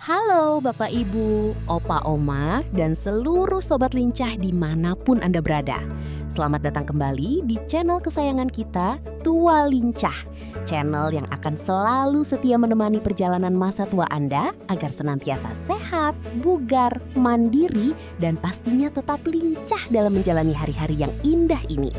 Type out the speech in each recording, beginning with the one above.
Halo Bapak Ibu, Opa Oma, dan seluruh Sobat Lincah dimanapun Anda berada. Selamat datang kembali di channel kesayangan kita, Tua Lincah. Channel yang akan selalu setia menemani perjalanan masa tua Anda agar senantiasa sehat, bugar, mandiri, dan pastinya tetap lincah dalam menjalani hari-hari yang indah ini.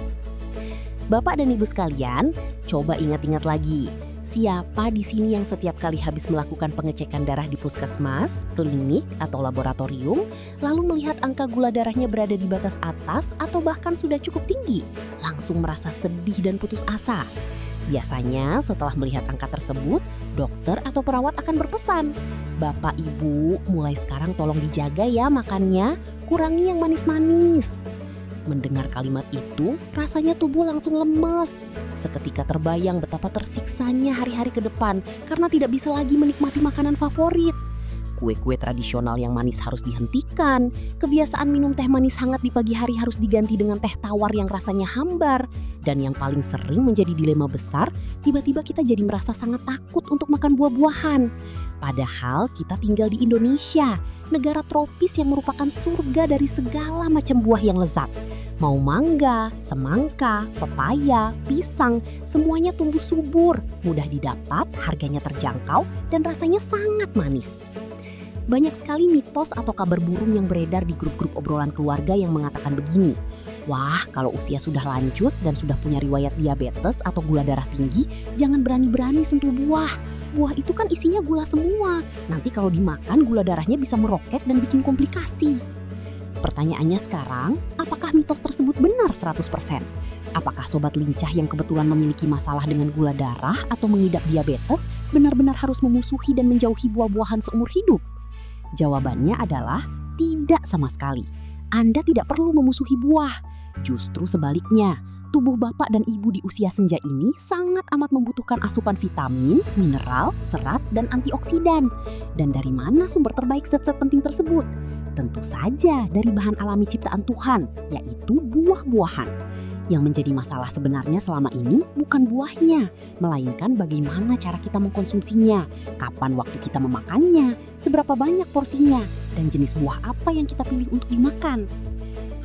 Bapak dan Ibu sekalian, coba ingat-ingat lagi. Siapa di sini yang setiap kali habis melakukan pengecekan darah di puskesmas, klinik, atau laboratorium, lalu melihat angka gula darahnya berada di batas atas atau bahkan sudah cukup tinggi, langsung merasa sedih dan putus asa? Biasanya setelah melihat angka tersebut, dokter atau perawat akan berpesan, "Bapak Ibu, mulai sekarang tolong dijaga ya makannya, kurangi yang manis-manis." Mendengar kalimat itu, rasanya tubuh langsung lemes. Seketika terbayang betapa tersiksanya hari-hari ke depan karena tidak bisa lagi menikmati makanan favorit. Kue-kue tradisional yang manis harus dihentikan, kebiasaan minum teh manis hangat di pagi hari harus diganti dengan teh tawar yang rasanya hambar. Dan yang paling sering menjadi dilema besar, tiba-tiba kita jadi merasa sangat takut untuk makan buah-buahan. Padahal kita tinggal di Indonesia, negara tropis yang merupakan surga dari segala macam buah yang lezat. Mau mangga, semangka, pepaya, pisang, semuanya tumbuh subur, mudah didapat, harganya terjangkau, dan rasanya sangat manis. Banyak sekali mitos atau kabar burung yang beredar di grup-grup obrolan keluarga yang mengatakan begini, "Wah, kalau usia sudah lanjut dan sudah punya riwayat diabetes atau gula darah tinggi, jangan berani-berani sentuh buah. Buah itu kan isinya gula semua, nanti kalau dimakan gula darahnya bisa meroket dan bikin komplikasi." Pertanyaannya sekarang, apakah mitos tersebut benar 100%? Apakah Sobat Lincah yang kebetulan memiliki masalah dengan gula darah atau mengidap diabetes benar-benar harus memusuhi dan menjauhi buah-buahan seumur hidup? Jawabannya adalah tidak sama sekali. Anda tidak perlu memusuhi buah. Justru sebaliknya, tubuh Bapak dan Ibu di usia senja ini sangat amat membutuhkan asupan vitamin, mineral, serat, dan antioksidan. Dan dari mana sumber terbaik zat-zat penting tersebut? Tentu saja dari bahan alami ciptaan Tuhan, yaitu buah-buahan. Yang menjadi masalah sebenarnya selama ini bukan buahnya, melainkan bagaimana cara kita mengkonsumsinya, kapan waktu kita memakannya, seberapa banyak porsinya, dan jenis buah apa yang kita pilih untuk dimakan.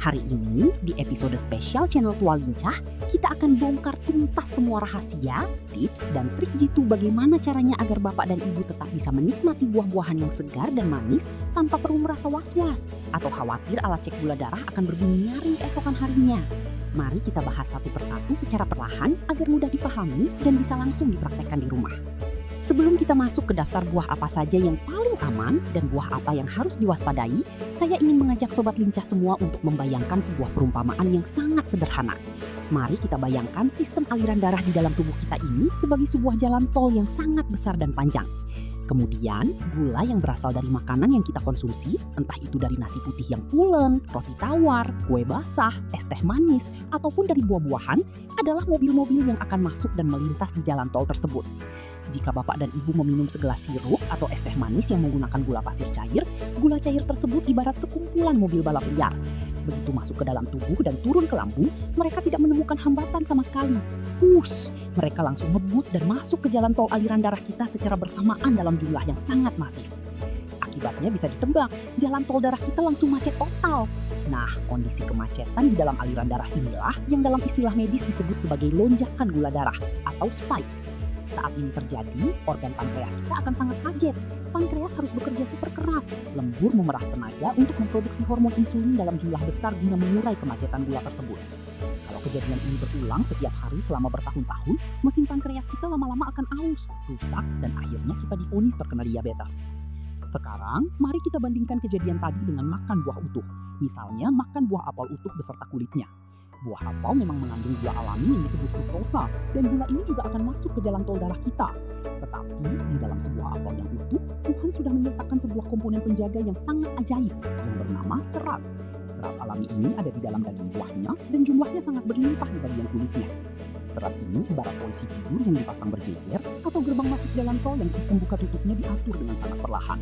Hari ini, di episode spesial channel Tua Lincah, kita akan bongkar tuntas semua rahasia, tips, dan trik jitu bagaimana caranya agar Bapak dan Ibu tetap bisa menikmati buah-buahan yang segar dan manis tanpa perlu merasa was-was atau khawatir alat cek gula darah akan berbunyi nyaring keesokan harinya. Mari kita bahas satu persatu secara perlahan agar mudah dipahami dan bisa langsung dipraktekkan di rumah. Sebelum kita masuk ke daftar buah apa saja yang paling aman dan buah apa yang harus diwaspadai, saya ingin mengajak Sobat Lincah semua untuk membayangkan sebuah perumpamaan yang sangat sederhana. Mari kita bayangkan sistem aliran darah di dalam tubuh kita ini sebagai sebuah jalan tol yang sangat besar dan panjang. Kemudian, gula yang berasal dari makanan yang kita konsumsi, entah itu dari nasi putih yang pulen, roti tawar, kue basah, es teh manis, ataupun dari buah-buahan, adalah mobil-mobil yang akan masuk dan melintas di jalan tol tersebut. Jika Bapak dan Ibu meminum segelas sirup atau es teh manis yang menggunakan gula pasir cair, gula cair tersebut ibarat sekumpulan mobil balap liar. Begitu masuk ke dalam tubuh dan turun ke lambung, mereka tidak menemukan hambatan sama sekali. Mereka langsung ngebut dan masuk ke jalan tol aliran darah kita secara bersamaan dalam jumlah yang sangat masif. Akibatnya bisa ditebak, jalan tol darah kita langsung macet total. Nah, kondisi kemacetan di dalam aliran darah inilah yang dalam istilah medis disebut sebagai lonjakan gula darah atau spike. Saat ini terjadi, organ pankreas kita akan sangat kaget. Pankreas harus bekerja super keras, lembur memerah tenaga untuk memproduksi hormon insulin dalam jumlah besar guna mengurai kemacetan gula tersebut. Kalau kejadian ini berulang setiap hari selama bertahun-tahun, mesin pankreas kita lama-lama akan aus, rusak, dan akhirnya kita divonis terkena diabetes. Sekarang, mari kita bandingkan kejadian tadi dengan makan buah utuh. Misalnya, makan buah apel utuh beserta kulitnya. Buah apel memang mengandung gula alami yang disebut fruktosa, dan gula ini juga akan masuk ke jalan tol darah kita. Tetapi di dalam sebuah apel yang utuh, Tuhan sudah menyertakan sebuah komponen penjaga yang sangat ajaib yang bernama serat. Serat alami ini ada di dalam daging buahnya dan jumlahnya sangat berlimpah di bagian kulitnya. Serat ini ibarat polisi tidur yang dipasang berjejer atau gerbang masuk jalan tol yang sistem buka tutupnya diatur dengan sangat perlahan.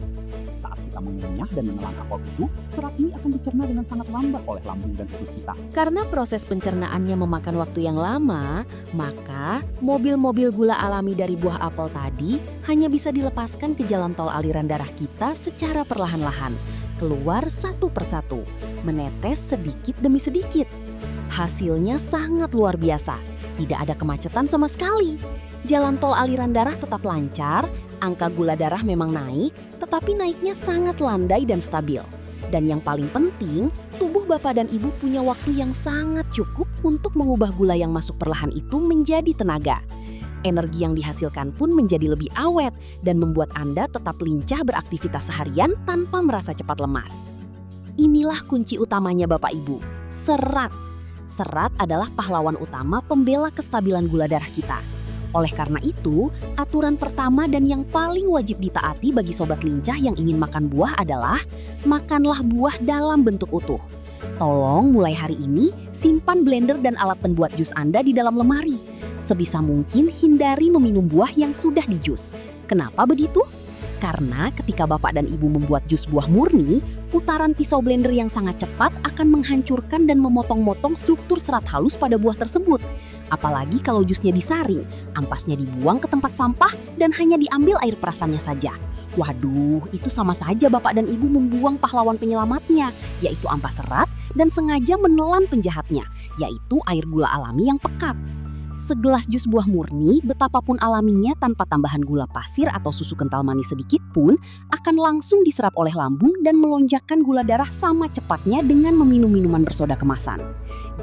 Saat kita kita mengunyah dan menelan apel utuh, serat ini akan dicerna dengan sangat lambat oleh lambung dan usus kita. Karena proses pencernaannya memakan waktu yang lama, maka mobil-mobil gula alami dari buah apel tadi hanya bisa dilepaskan ke jalan tol aliran darah kita secara perlahan-lahan, keluar satu persatu, menetes sedikit demi sedikit. Hasilnya sangat luar biasa, tidak ada kemacetan sama sekali. Jalan tol aliran darah tetap lancar, angka gula darah memang naik, tetapi naiknya sangat landai dan stabil. Dan yang paling penting, tubuh Bapak dan Ibu punya waktu yang sangat cukup untuk mengubah gula yang masuk perlahan itu menjadi tenaga. Energi yang dihasilkan pun menjadi lebih awet dan membuat Anda tetap lincah beraktivitas seharian tanpa merasa cepat lemas. Inilah kunci utamanya Bapak Ibu, serat. Serat adalah pahlawan utama pembela kestabilan gula darah kita. Oleh karena itu, aturan pertama dan yang paling wajib ditaati bagi sobat lincah yang ingin makan buah adalah makanlah buah dalam bentuk utuh. Tolong mulai hari ini simpan blender dan alat pembuat jus Anda di dalam lemari. Sebisa mungkin hindari meminum buah yang sudah dijus. Kenapa begitu? Karena ketika Bapak dan Ibu membuat jus buah murni, putaran pisau blender yang sangat cepat akan menghancurkan dan memotong-motong struktur serat halus pada buah tersebut. Apalagi kalau jusnya disaring, ampasnya dibuang ke tempat sampah dan hanya diambil air perasannya saja. Waduh, itu sama saja Bapak dan Ibu membuang pahlawan penyelamatnya, yaitu ampas serat, dan sengaja menelan penjahatnya, yaitu air gula alami yang pekat. Segelas jus buah murni, betapapun alaminya tanpa tambahan gula pasir atau susu kental manis sedikit pun, akan langsung diserap oleh lambung dan melonjakkan gula darah sama cepatnya dengan meminum minuman bersoda kemasan.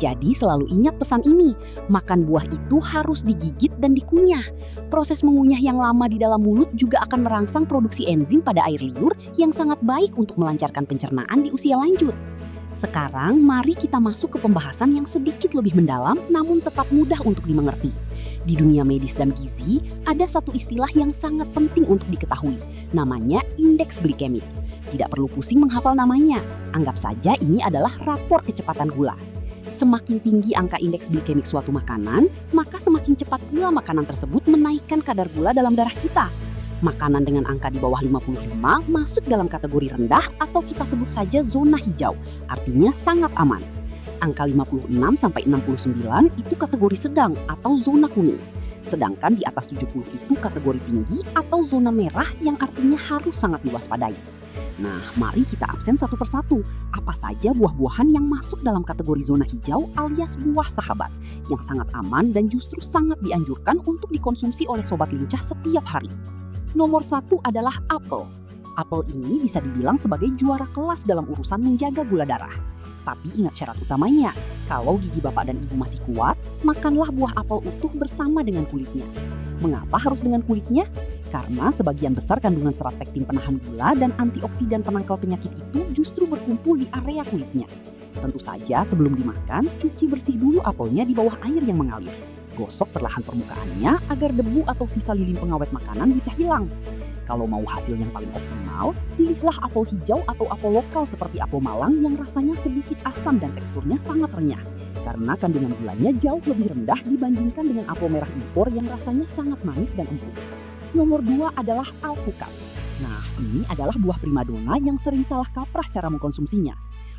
Jadi selalu ingat pesan ini, makan buah itu harus digigit dan dikunyah. Proses mengunyah yang lama di dalam mulut juga akan merangsang produksi enzim pada air liur yang sangat baik untuk melancarkan pencernaan di usia lanjut. Sekarang mari kita masuk ke pembahasan yang sedikit lebih mendalam namun tetap mudah untuk dimengerti. Di dunia medis dan gizi, ada satu istilah yang sangat penting untuk diketahui, namanya indeks glikemik. Tidak perlu pusing menghafal namanya, anggap saja ini adalah rapor kecepatan gula. Semakin tinggi angka indeks glikemik suatu makanan, maka semakin cepat pula makanan tersebut menaikkan kadar gula dalam darah kita. Makanan dengan angka di bawah 55 masuk dalam kategori rendah atau kita sebut saja zona hijau, artinya sangat aman. Angka 56-69 itu kategori sedang atau zona kuning. Sedangkan di atas 70 itu kategori tinggi atau zona merah yang artinya harus sangat diwaspadai. Nah, mari kita absen satu persatu. Apa saja buah-buahan yang masuk dalam kategori zona hijau alias buah sahabat, yang sangat aman dan justru sangat dianjurkan untuk dikonsumsi oleh sobat lincah setiap hari. Nomor 1 adalah apel. Apel ini bisa dibilang sebagai juara kelas dalam urusan menjaga gula darah. Tapi ingat syarat utamanya, kalau gigi Bapak dan Ibu masih kuat, makanlah buah apel utuh bersama dengan kulitnya. Mengapa harus dengan kulitnya? Karena sebagian besar kandungan serat pektin penahan gula dan antioksidan penangkal penyakit itu justru berkumpul di area kulitnya. Tentu saja sebelum dimakan, cuci bersih dulu apelnya di bawah air yang mengalir. Gosok perlahan permukaannya agar debu atau sisa lilin pengawet makanan bisa hilang. Kalau mau hasil yang paling optimal, pilihlah apel hijau atau apel lokal seperti apel Malang yang rasanya sedikit asam dan teksturnya sangat renyah. Karena kandungan gulanya jauh lebih rendah dibandingkan dengan apel merah impor yang rasanya sangat manis dan empuk. Nomor 2 adalah alpukat. Nah, ini adalah buah primadona yang sering salah kaprah cara mengkonsumsinya.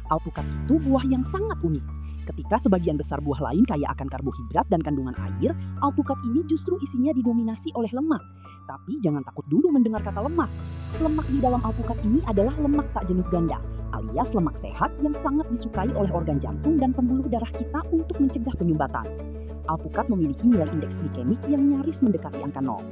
Alpukat itu buah yang sangat unik. Ketika sebagian besar buah lain kaya akan karbohidrat dan kandungan air, alpukat ini justru isinya didominasi oleh lemak. Tapi jangan takut dulu mendengar kata lemak. Lemak di dalam alpukat ini adalah lemak tak jenuh ganda, alias lemak sehat yang sangat disukai oleh organ jantung dan pembuluh darah kita untuk mencegah penyumbatan. Alpukat memiliki nilai indeks glikemik yang nyaris mendekati angka 0.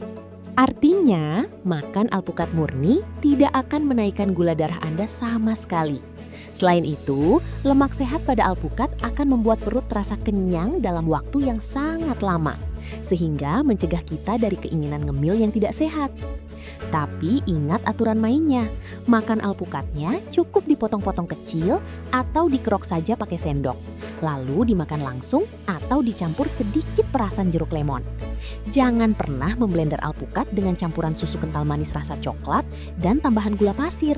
Artinya, makan alpukat murni tidak akan menaikkan gula darah Anda sama sekali. Selain itu, lemak sehat pada alpukat akan membuat perut terasa kenyang dalam waktu yang sangat lama, sehingga mencegah kita dari keinginan ngemil yang tidak sehat. Tapi ingat aturan mainnya, makan alpukatnya cukup dipotong-potong kecil atau dikerok saja pakai sendok, lalu dimakan langsung atau dicampur sedikit perasan jeruk lemon. Jangan pernah memblender alpukat dengan campuran susu kental manis rasa coklat dan tambahan gula pasir.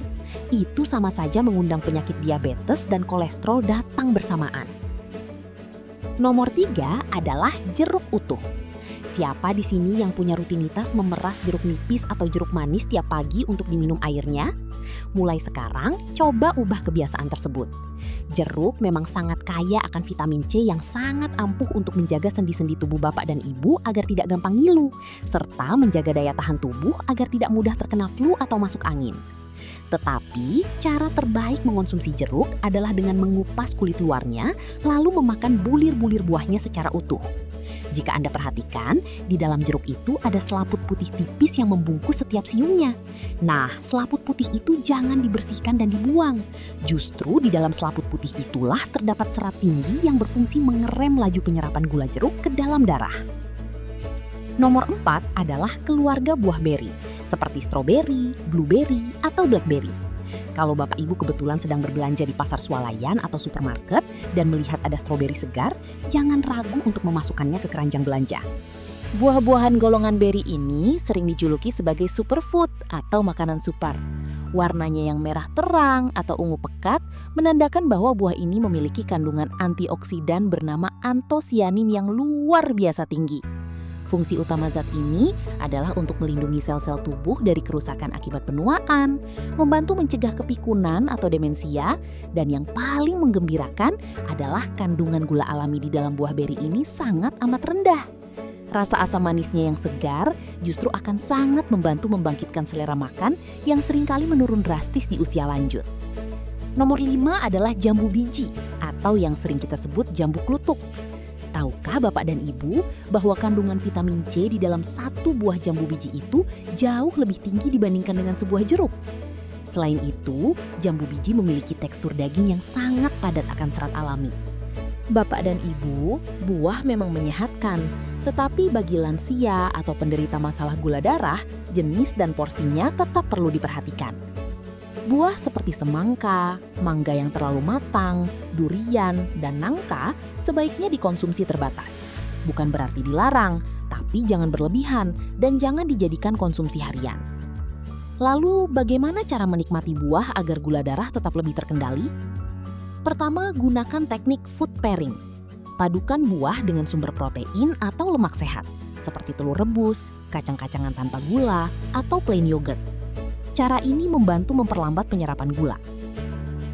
Itu sama saja mengundang penyakit diabetes dan kolesterol datang bersamaan. Nomor 3 adalah jeruk utuh. Siapa di sini yang punya rutinitas memeras jeruk nipis atau jeruk manis tiap pagi untuk diminum airnya? Mulai sekarang, coba ubah kebiasaan tersebut. Jeruk memang sangat kaya akan vitamin C yang sangat ampuh untuk menjaga sendi-sendi tubuh bapak dan ibu agar tidak gampang ngilu, serta menjaga daya tahan tubuh agar tidak mudah terkena flu atau masuk angin. Tetapi, cara terbaik mengonsumsi jeruk adalah dengan mengupas kulit luarnya, lalu memakan bulir-bulir buahnya secara utuh. Jika Anda perhatikan, di dalam jeruk itu ada selaput putih tipis yang membungkus setiap siungnya. Nah, selaput putih itu jangan dibersihkan dan dibuang. Justru di dalam selaput putih itulah terdapat serat tinggi yang berfungsi mengerem laju penyerapan gula jeruk ke dalam darah. Nomor 4 adalah keluarga buah beri, seperti stroberi, blueberry, atau blackberry. Kalau Bapak Ibu kebetulan sedang berbelanja di pasar swalayan atau supermarket dan melihat ada stroberi segar, jangan ragu untuk memasukkannya ke keranjang belanja. Buah-buahan golongan beri ini sering dijuluki sebagai superfood atau makanan super. Warnanya yang merah terang atau ungu pekat menandakan bahwa buah ini memiliki kandungan antioksidan bernama antosianin yang luar biasa tinggi. Fungsi utama zat ini adalah untuk melindungi sel-sel tubuh dari kerusakan akibat penuaan, membantu mencegah kepikunan atau demensia, dan yang paling menggembirakan adalah kandungan gula alami di dalam buah beri ini sangat amat rendah. Rasa asam manisnya yang segar justru akan sangat membantu membangkitkan selera makan yang seringkali menurun drastis di usia lanjut. Nomor 5 adalah jambu biji atau yang sering kita sebut jambu klutuk. Tahukah Bapak dan Ibu bahwa kandungan vitamin C di dalam satu buah jambu biji itu jauh lebih tinggi dibandingkan dengan sebuah jeruk? Selain itu, jambu biji memiliki tekstur daging yang sangat padat akan serat alami. Bapak dan Ibu, buah memang menyehatkan, tetapi bagi lansia atau penderita masalah gula darah, jenis dan porsinya tetap perlu diperhatikan. Buah seperti semangka, mangga yang terlalu matang, durian, dan nangka sebaiknya dikonsumsi terbatas. Bukan berarti dilarang, tapi jangan berlebihan dan jangan dijadikan konsumsi harian. Lalu bagaimana cara menikmati buah agar gula darah tetap lebih terkendali? Pertama, gunakan teknik food pairing. Padukan buah dengan sumber protein atau lemak sehat, seperti telur rebus, kacang-kacangan tanpa gula, atau plain yogurt. Cara ini membantu memperlambat penyerapan gula.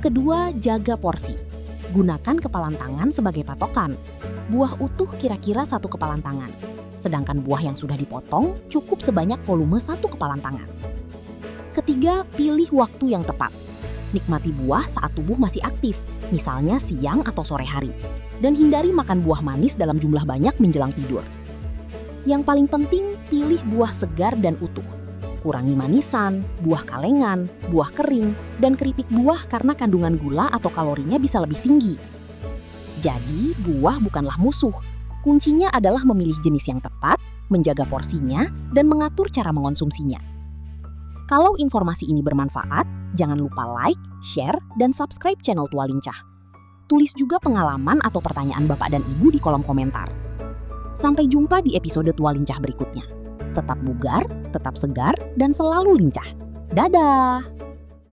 Kedua, jaga porsi. Gunakan kepalan tangan sebagai patokan. Buah utuh kira-kira 1 kepalan tangan. Sedangkan buah yang sudah dipotong cukup sebanyak volume 1 kepalan tangan. Ketiga, pilih waktu yang tepat. Nikmati buah saat tubuh masih aktif, misalnya siang atau sore hari. Dan hindari makan buah manis dalam jumlah banyak menjelang tidur. Yang paling penting, pilih buah segar dan utuh. Kurangi manisan, buah kalengan, buah kering, dan keripik buah karena kandungan gula atau kalorinya bisa lebih tinggi. Jadi, buah bukanlah musuh. Kuncinya adalah memilih jenis yang tepat, menjaga porsinya, dan mengatur cara mengonsumsinya. Kalau informasi ini bermanfaat, jangan lupa like, share, dan subscribe channel Tua Lincah. Tulis juga pengalaman atau pertanyaan Bapak dan Ibu di kolom komentar. Sampai jumpa di episode Tua Lincah berikutnya. Tetap bugar, tetap segar, dan selalu lincah. Dadah!